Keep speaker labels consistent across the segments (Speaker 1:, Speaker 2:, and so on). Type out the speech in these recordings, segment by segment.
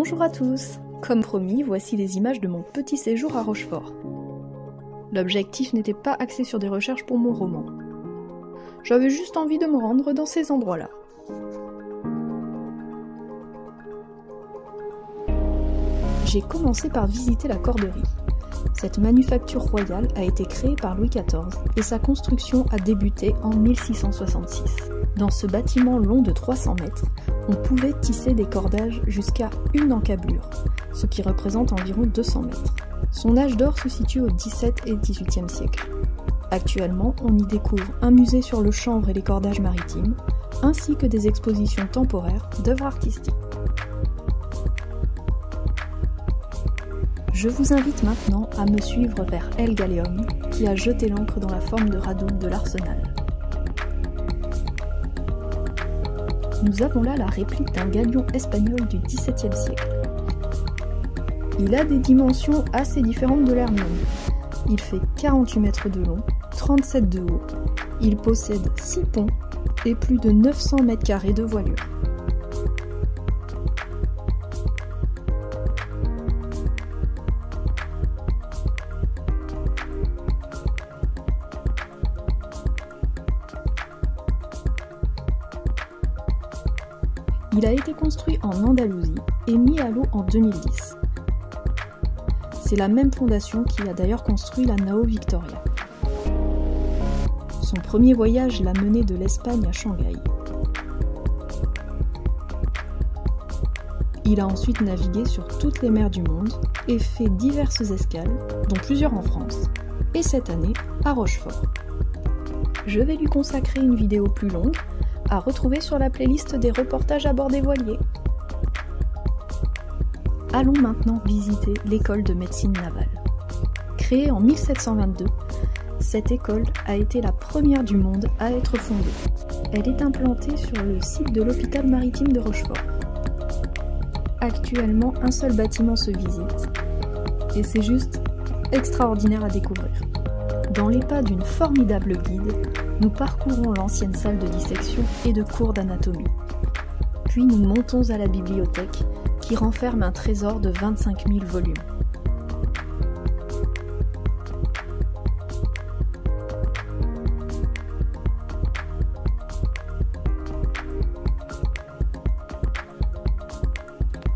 Speaker 1: Bonjour à tous! Comme promis, voici les images de mon petit séjour à Rochefort. L'objectif n'était pas axé sur des recherches pour mon roman. J'avais juste envie de me rendre dans ces endroits-là. J'ai commencé par visiter la corderie. Cette manufacture royale a été créée par Louis XIV et sa construction a débuté en 1666. Dans ce bâtiment long de 300 mètres, on pouvait tisser des cordages jusqu'à une encablure, ce qui représente environ 200 mètres. Son âge d'or se situe au XVIIe et XVIIIe siècle. Actuellement, on y découvre un musée sur le chanvre et les cordages maritimes, ainsi que des expositions temporaires d'œuvres artistiques. Je vous invite maintenant à me suivre vers El Galeón, qui a jeté l'ancre dans la forme de radeau de l'Arsenal. Nous avons là la réplique d'un galion espagnol du XVIIe siècle. Il a des dimensions assez différentes de l'Hermione. Il fait 48 mètres de long, 37 de haut. Il possède 6 ponts et plus de 900 mètres carrés de voilure. Il a été construit en Andalousie et mis à l'eau en 2010. C'est la même fondation qui a d'ailleurs construit la Nao Victoria. Son premier voyage l'a mené de l'Espagne à Shanghai. Il a ensuite navigué sur toutes les mers du monde et fait diverses escales, dont plusieurs en France, et cette année à Rochefort. Je vais lui consacrer une vidéo plus longue, à retrouver sur la playlist des reportages à bord des voiliers. Allons maintenant visiter l'école de médecine navale. Créée en 1722, cette école a été la première du monde à être fondée. Elle est implantée sur le site de l'hôpital maritime de Rochefort. Actuellement, un seul bâtiment se visite, et c'est juste extraordinaire à découvrir. Dans les pas d'une formidable guide, nous parcourons l'ancienne salle de dissection et de cours d'anatomie. Puis nous montons à la bibliothèque, qui renferme un trésor de 25 000 volumes.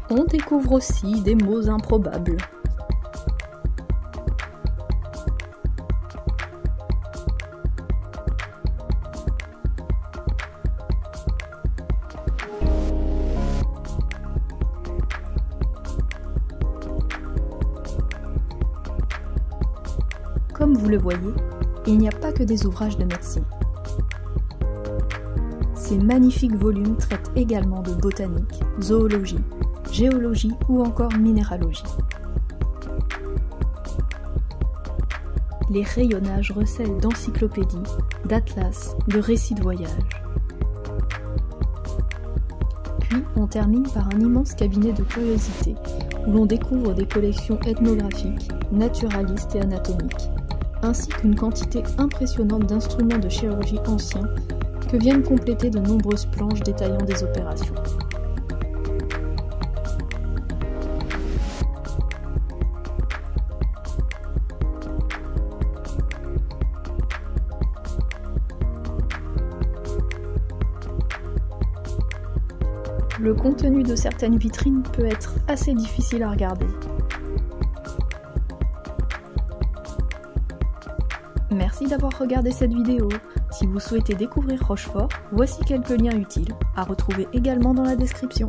Speaker 1: On découvre aussi des mots improbables. Comme vous le voyez, il n'y a pas que des ouvrages de médecine. Ces magnifiques volumes traitent également de botanique, zoologie, géologie ou encore minéralogie. Les rayonnages recèlent d'encyclopédies, d'atlas, de récits de voyage. Puis on termine par un immense cabinet de curiosités où l'on découvre des collections ethnographiques, naturalistes et anatomiques, ainsi qu'une quantité impressionnante d'instruments de chirurgie anciens que viennent compléter de nombreuses planches détaillant des opérations. Le contenu de certaines vitrines peut être assez difficile à regarder. Merci d'avoir regardé cette vidéo. Si vous souhaitez découvrir Rochefort, voici quelques liens utiles, à retrouver également dans la description.